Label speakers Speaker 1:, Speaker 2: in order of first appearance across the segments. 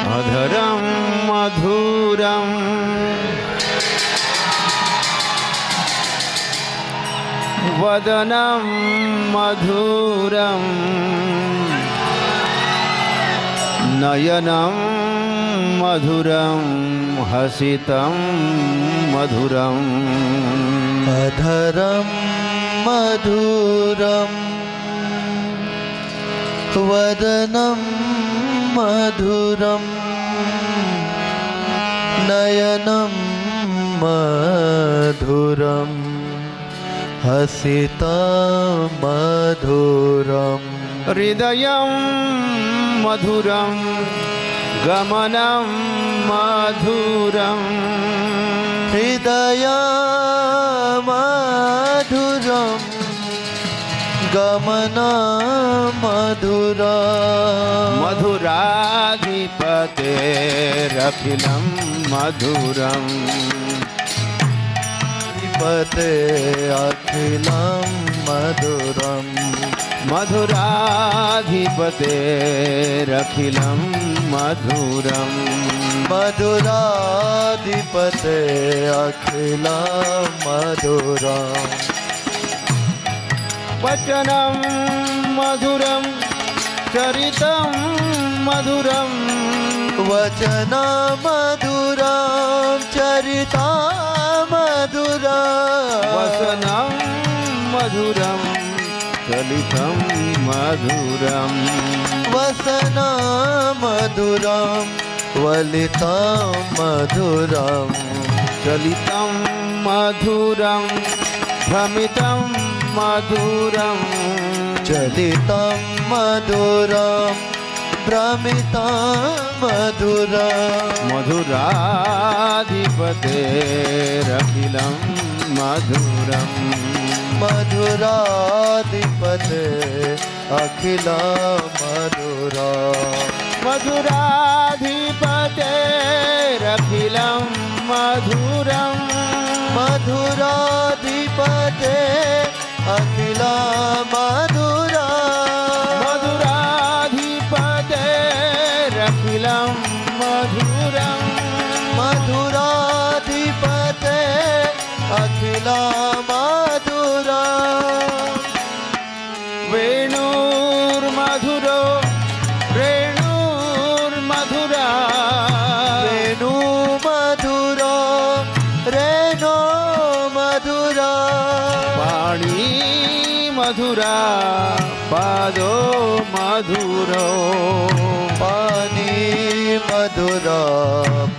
Speaker 1: अधरं मधुरं वदनं मधुरं नयनं मधुरं हसितं मधुरम्
Speaker 2: अधरं मधुरं वदनं मधुरं नयनं मधुरं हसितं मधुरम्
Speaker 1: हृदयं मधुरं गमनं मधुरं
Speaker 2: हृदयं मधुरं गमनं मधुरं
Speaker 1: मधुराधिपतेरखिलं मधुरं
Speaker 2: पते अखिलं मधुरं
Speaker 1: मधुराधिपतेरखिलं मधुरं
Speaker 2: मधुराधिपते अखिलं मधुरं
Speaker 1: वचनं मधुरं चरितं मधुरं
Speaker 2: वचनं मधुरं चरितं मधुरं
Speaker 1: वसनं मधुरं चलितं मधुरं
Speaker 2: वसनं मधुरं वलितं मधुरं
Speaker 1: चलितं मधुरं भ्रमितं मधुरं
Speaker 2: चलितं मधुरं भ्रमितं मधुरं
Speaker 1: मधुराधिपतेरखिलं मधुरं
Speaker 2: मधुराधिपते अखिलं मधुरं
Speaker 1: मधुराधिपतेरखिलं मधुरं
Speaker 2: मधुराधिपते अखिलं मधुरं
Speaker 1: मधुराधिपतेरखिलं मधुरं
Speaker 2: मधुराधिपते अखिलं मधुरं
Speaker 1: वेणुर्मधुरो रेणुर्मधुरा
Speaker 2: रेणु मधुरा रेणो मधुरा
Speaker 1: पाणी मधुरा पादो मधुरो
Speaker 2: पानी मधुरा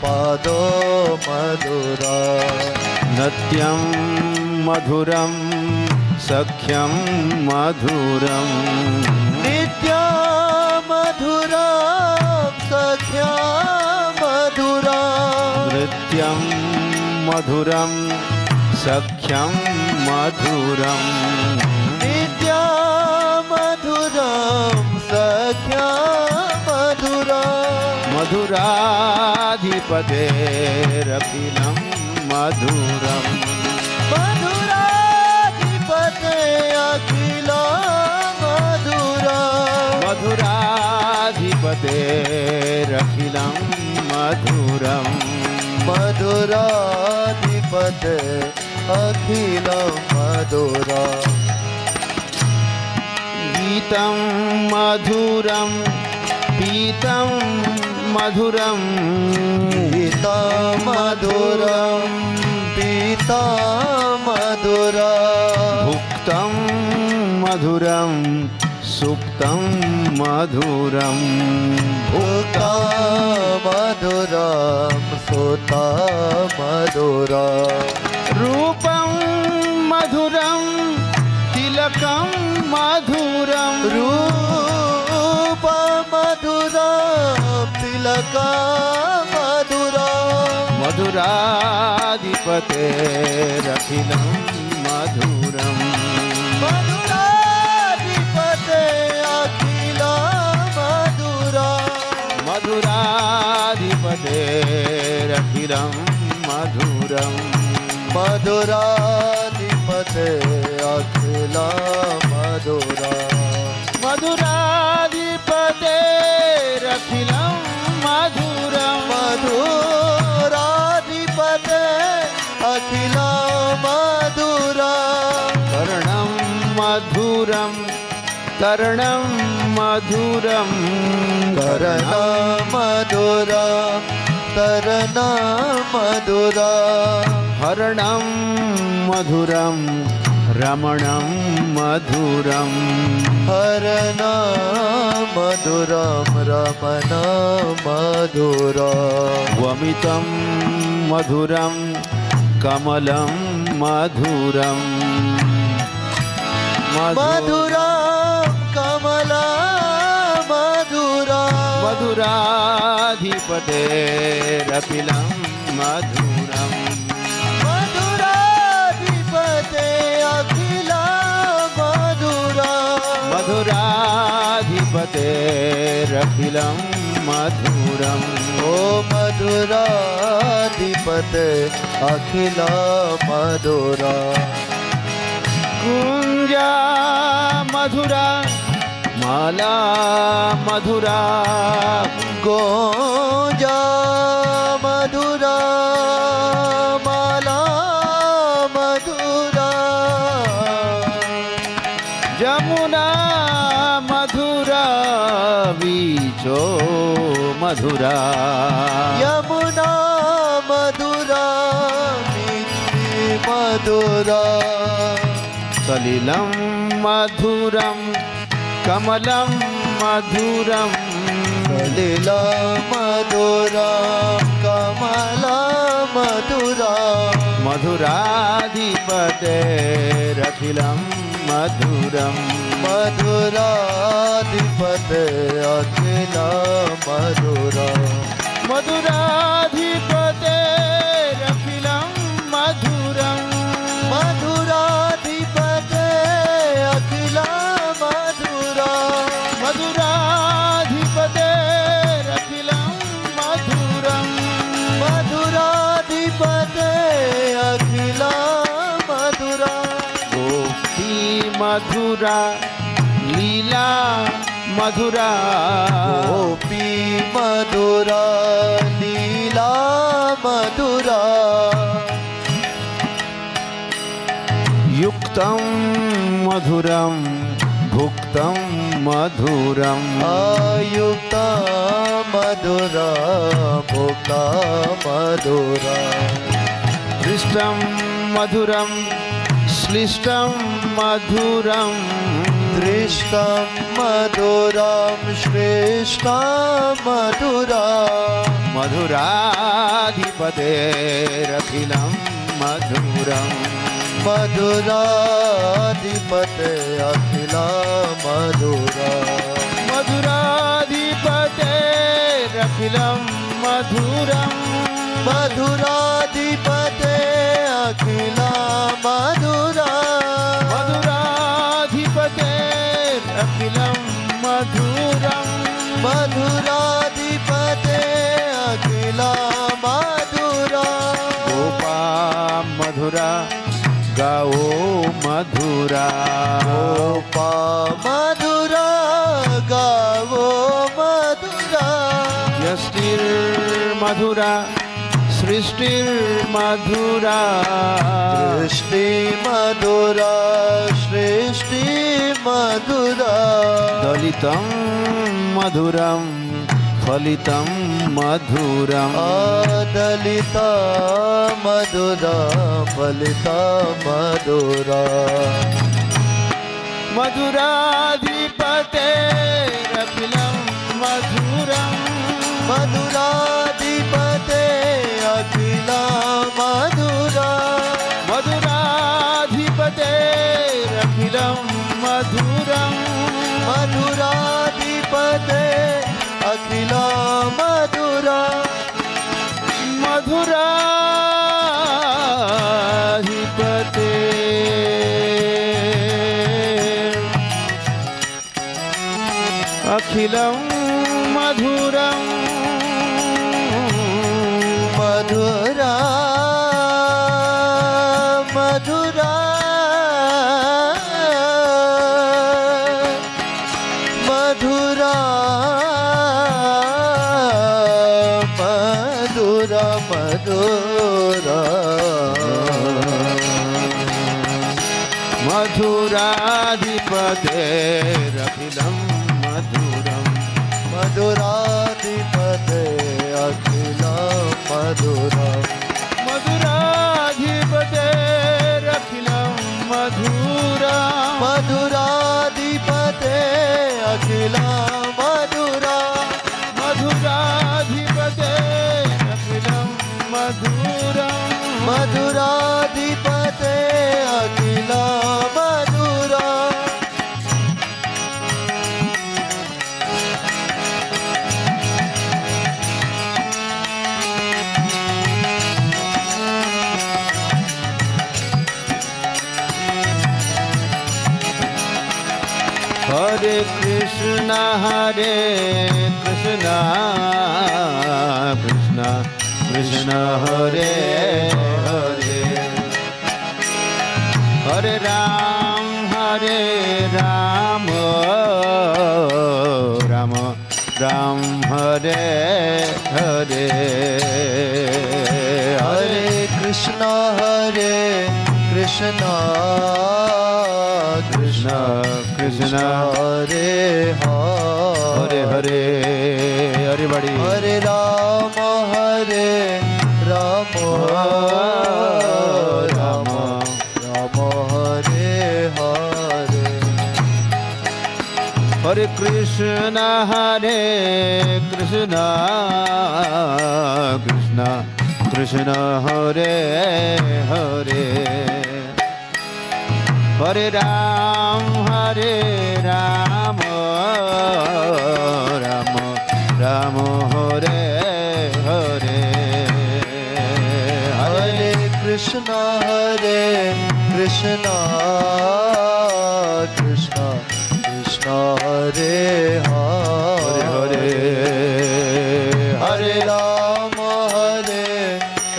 Speaker 2: पादो मधुरा
Speaker 1: नत्यं मधुरं सख्यं मधुरं
Speaker 2: नित्या मधुरा सख्या मधुरा
Speaker 1: नृत्यं मधुरं सख्यं मधुरं
Speaker 2: नित्या मधुरं सख्या मधुरा
Speaker 1: मधुराधिपतेरखिलं मधुरं
Speaker 2: मधुराधिपते अखिलं मधुरा
Speaker 1: मधुराधिपतेरखिलं मधुरं
Speaker 2: मधुराधिपते अखिलं मधुरा
Speaker 1: गीतं मधुरं पीतं मधुरं
Speaker 2: गीता मधुरं पीता मधुरा
Speaker 1: भुक्तं मधुरं सुप्तं मधुरं
Speaker 2: भुक्ता मधुरं सुता मधुरा
Speaker 1: रूपं मधुरं तिलकं मधुरं
Speaker 2: रूप मधुरा तिलका मधुरा
Speaker 1: मधुराधिपतेरखिलं मधुरं
Speaker 2: मधुराधिपते अखिलं मधुरा
Speaker 1: मधुराधिपतेरखिलं मधुरं
Speaker 2: मधुराधिपते अखिलं मधुरा
Speaker 1: मधुराधिपतेरखिलं मधुरं कर्णं मधुरं
Speaker 2: कर्णमधुरा कर्णमधुरा
Speaker 1: हरणं मधुरं रमणं मधुरं
Speaker 2: हरणमधुरं रमणमधुरम्
Speaker 1: वमितं मधुरं कमलं मधुरं
Speaker 2: मधुरा कमला मधुरा
Speaker 1: मधुराधिपतेरखिलं मधुरं
Speaker 2: मधुराधिपते अखिला मधुरा
Speaker 1: मधुराधिपतेरखिलं मधुरम्
Speaker 2: ओ मधुराधिपते अखिला मधुरा
Speaker 1: कुञ्जा मधुरा माला मधुरा
Speaker 2: गोजा मधुरा माला मधुरा
Speaker 1: जमुना मधुरा बीचो मधुरा
Speaker 2: यमुना मधुरा मिठी मधुरा
Speaker 1: सलिलं मधुरं कमलं मधुरं
Speaker 2: सलिला मधुरा कमला मधुरा
Speaker 1: मधुराधिपतेरखिलं मधुरं
Speaker 2: मधुराधिपते अखिला मधुरा
Speaker 1: मधुराधिपतेरखिलं मधुरं
Speaker 2: मधुराधिपते अखिला मधुरा
Speaker 1: मधुराधिपतेरखिलं मधुरं
Speaker 2: मधुराधिपते अखिला मधुरा
Speaker 1: गोपी मधुरा लीला मधुरा
Speaker 2: गोपी मधुरा लीला मधुरा
Speaker 1: युक्तं मधुरं भुक्तं मधुरम्
Speaker 2: आयुक्ता मधुरा भोक्ता मधुरा
Speaker 1: दृष्टं मधुरं श्लिष्टं मधुरं
Speaker 2: दृष्टं मधुरं श्रेष्ठं मधुरा
Speaker 1: मधुराधिपतेरखिलं मधुरम्
Speaker 2: मधुराधिपते अखिला मधुरा
Speaker 1: मधुराधिपतेरखिलं मधुरम्
Speaker 2: मधुराधिपते अखिला मधुरा
Speaker 1: मधुराधिपतेरखिलं मधुरम्
Speaker 2: मधुराधिपते अखिला मधुरा
Speaker 1: गोपा मधुरा गाओ मधुरा
Speaker 2: गोपा मधुरा गावो मधुरा
Speaker 1: यष्टिर्मधुरा सृष्टिर्मधुरा
Speaker 2: दृष्टि मधुरा सृष्टि मधुरा
Speaker 1: दलितं मधुरं फलितं मधुरम्
Speaker 2: आदलिता मधुरा फलिता मधुरा
Speaker 1: मधुराधिपतेरखिलं मधुरम्
Speaker 2: मधुराधिपते अखिला मधुरा
Speaker 1: मधुराधिपतेरखिलं मधुरम्
Speaker 2: मधुराधिपते अखिला मधुरा
Speaker 1: मधुराधिपते अखिलं मधुरम्
Speaker 2: मधुरा मधुरा मधुरा मधुरा मधुरा
Speaker 1: मधुराधिपतेरखिलं
Speaker 2: मधुराधिपते अखिलं मधुरम्
Speaker 1: मधुराधिपतेरखिलं मधुरम्
Speaker 2: मधुराधिपते अखिलं मधुरम्
Speaker 1: मधुराधिपतेरखिलं मधुरम्
Speaker 2: मधुराधिपते अखिलं मधुरम्
Speaker 1: Hare Krishna Krishna Krishna Hare Hare Hare Ram Ram Ram Hare Hare
Speaker 2: Hare Krishna Krishna
Speaker 1: Krishna Krishna
Speaker 2: Hare Hare
Speaker 1: Hare everybody
Speaker 2: Hare Ram Ram Ram Hare Hare
Speaker 1: Hare Krishna Krishna Krishna Hare Hare Hare Ram Ram Ram Hare Hare
Speaker 2: Hare Krishna Krishna Krishna Hare Hare
Speaker 1: Hare
Speaker 2: Hare Ram Ram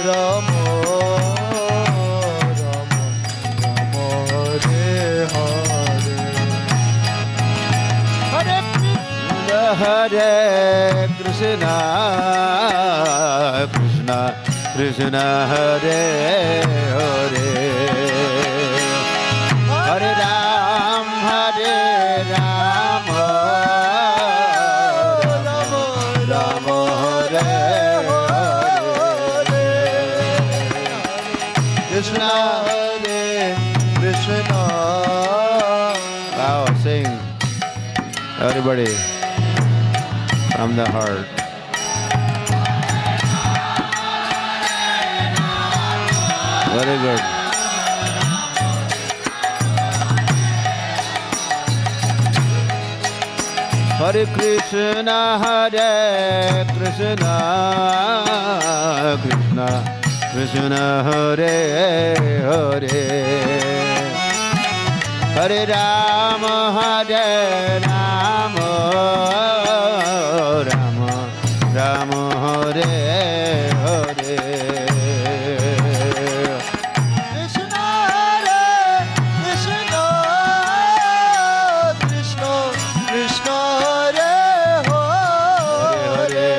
Speaker 2: Ram Hare Hare
Speaker 1: Hare Krishna Krishna Krishna Hare Hare Hare Ram Ram Ram Hare Hare
Speaker 2: Krishna Hare Krishna
Speaker 1: Wow, sing everybody from the heart. Very good. Hare Krishna Krishna Krishna Hare Hare Hare Ram Ram Ram Hare Hare
Speaker 2: Krishna Hare Krishna Krishna Krishna Hare Hare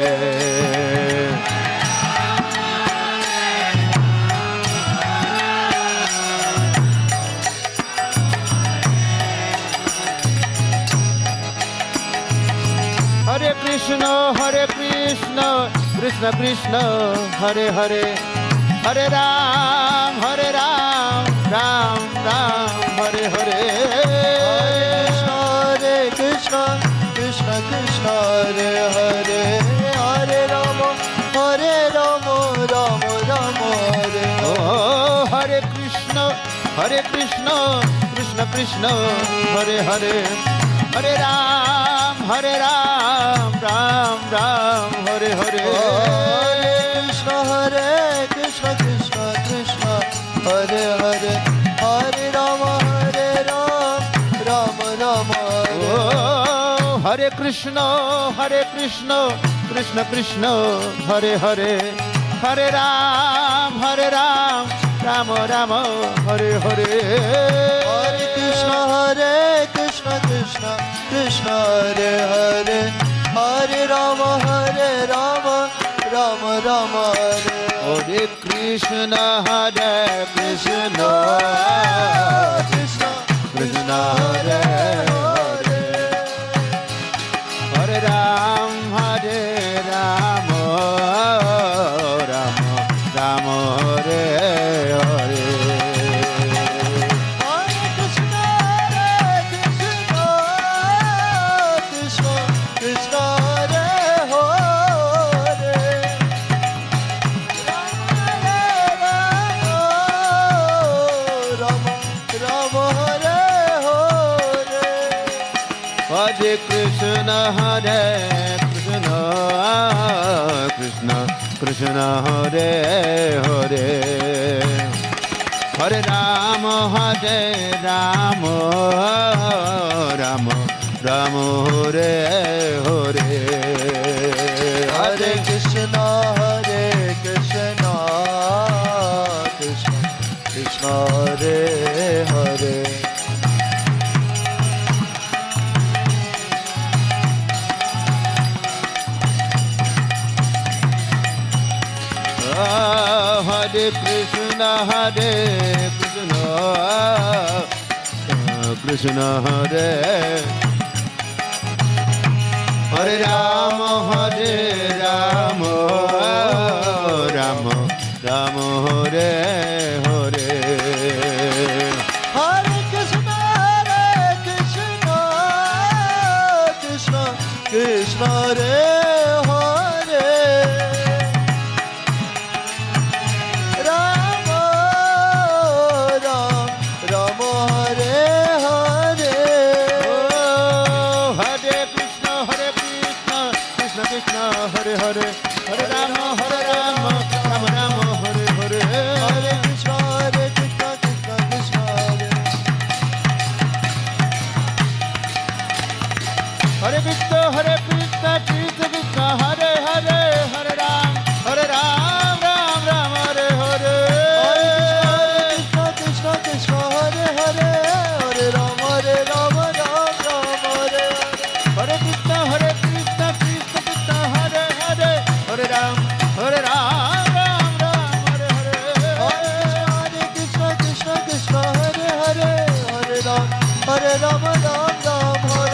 Speaker 1: Hare Krishna Krishna Krishna Hare Hare Hare Ram Ram Hare Hare
Speaker 2: Hare Krishna Krishna Krishna Hare Hare Hare Rama Rama Rama Hare
Speaker 1: Oh Hare Krishna Krishna Krishna Hare Hare Hare Ram Ram Hare Hare
Speaker 2: Hare Krishna Krishna Krishna Hare Hare Hare Rama Rama Rama Hare
Speaker 1: Oh Hare Krishna Krishna Hare Hare Hare Ram Rama Hare Hare
Speaker 2: Hare Krishna Krishna Krishna Hare Hare Hare Rama Rama Rama Hare
Speaker 1: Hare Krishna Krishna
Speaker 2: Krishna
Speaker 1: Krishna Hare
Speaker 2: Hare
Speaker 1: Hare Hare Ram, Ram Ram, Hare Hare.
Speaker 2: Hare Krishna, Krishna Krishna, Hare Hare. Rama Rama, Hare Hare.
Speaker 1: Hare Krishna, Krishna Krishna, Hare Hare. Hare Ram, Ram Ram, Hare Hare.
Speaker 2: Hare Krishna, Krishna Krishna, Hare Hare.
Speaker 1: Hare Krishna, Krishna Hare. Hare Ram, Ram Ram Hare Hare.
Speaker 2: Hare Krishna, Krishna Krishna, Hare Hare. Rama Ram Rama, Hare Hare.
Speaker 1: Oh, Hare Krishna, Krishna Krishna, Hare Hare. Hare Ram, Ram Ram, Hare Hare.
Speaker 2: Hare Krishna, Krishna Krishna, Hare.
Speaker 1: Hare Krishna, Krishna Krishna, Hare Hare. Hare Ram, Ram Ram, Hare Hare.
Speaker 2: Hare Krishna, Krishna Hare Hare. Hare Rama, Rama Hare Hare.
Speaker 1: Hare Krishna, Krishna Krishna, Hare Hare. Hare Ram, Ram Hare Hare.
Speaker 2: Hare Krishna, Krishna Krishna, Hare Hare. Hare Rama, Ram Hare Hare.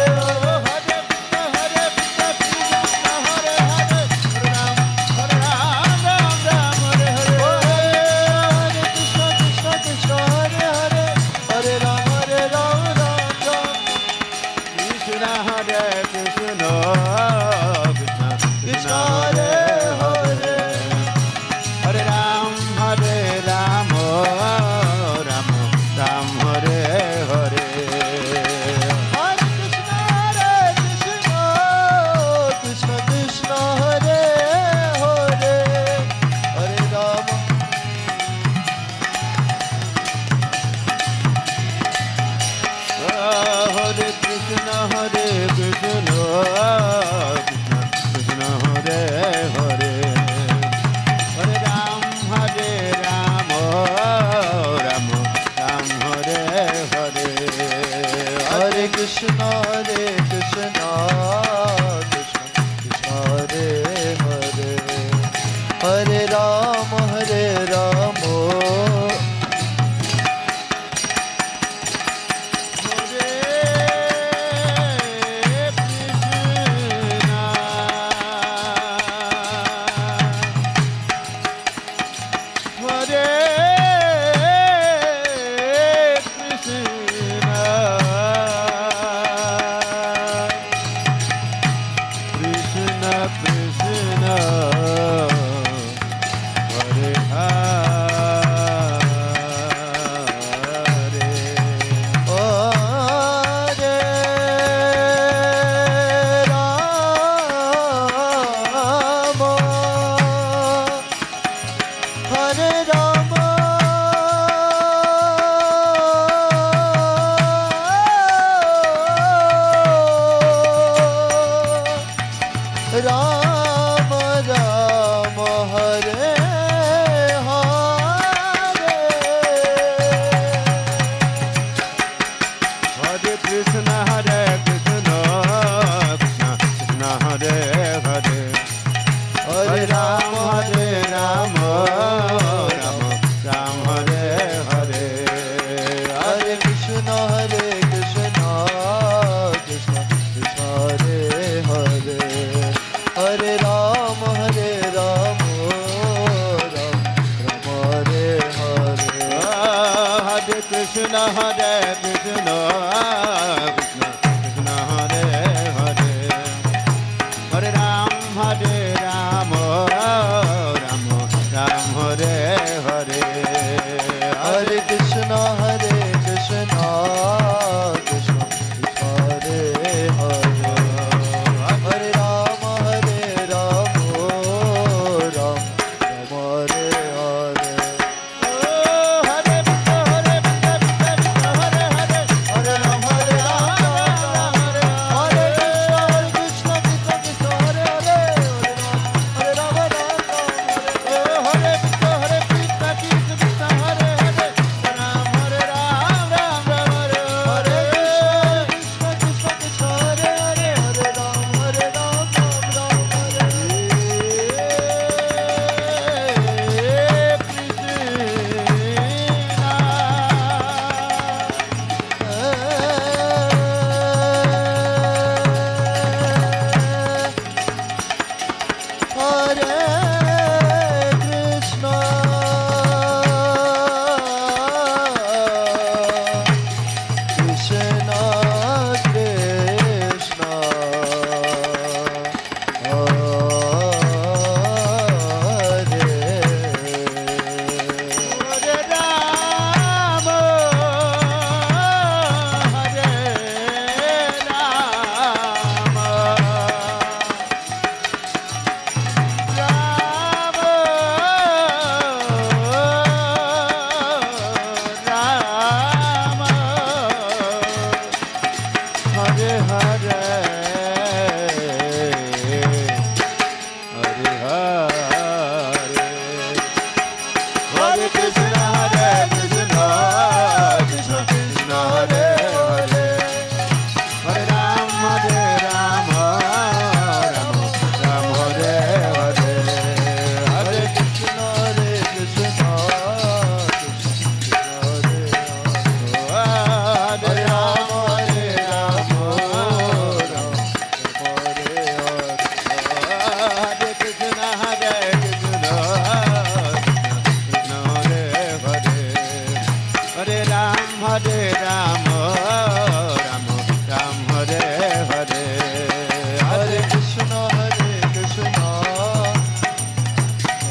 Speaker 1: Hare Krishna, Krishna Krishna Hare Hare, Hare Ram, Ram Ram Hare Hare,
Speaker 2: Hare Krishna, Krishna Krishna Hare Hare, Hare Ram, Ram Ram Hare Hare. Hare Ram, Hare Krishna, Krishna Krishna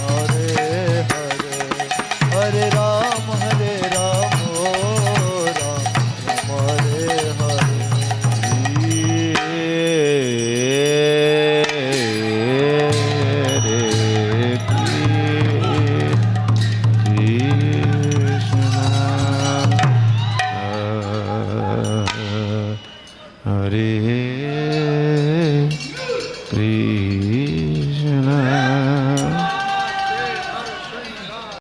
Speaker 2: Hare Hare, Hare Ram, Ram Hare
Speaker 1: Hare Krishna.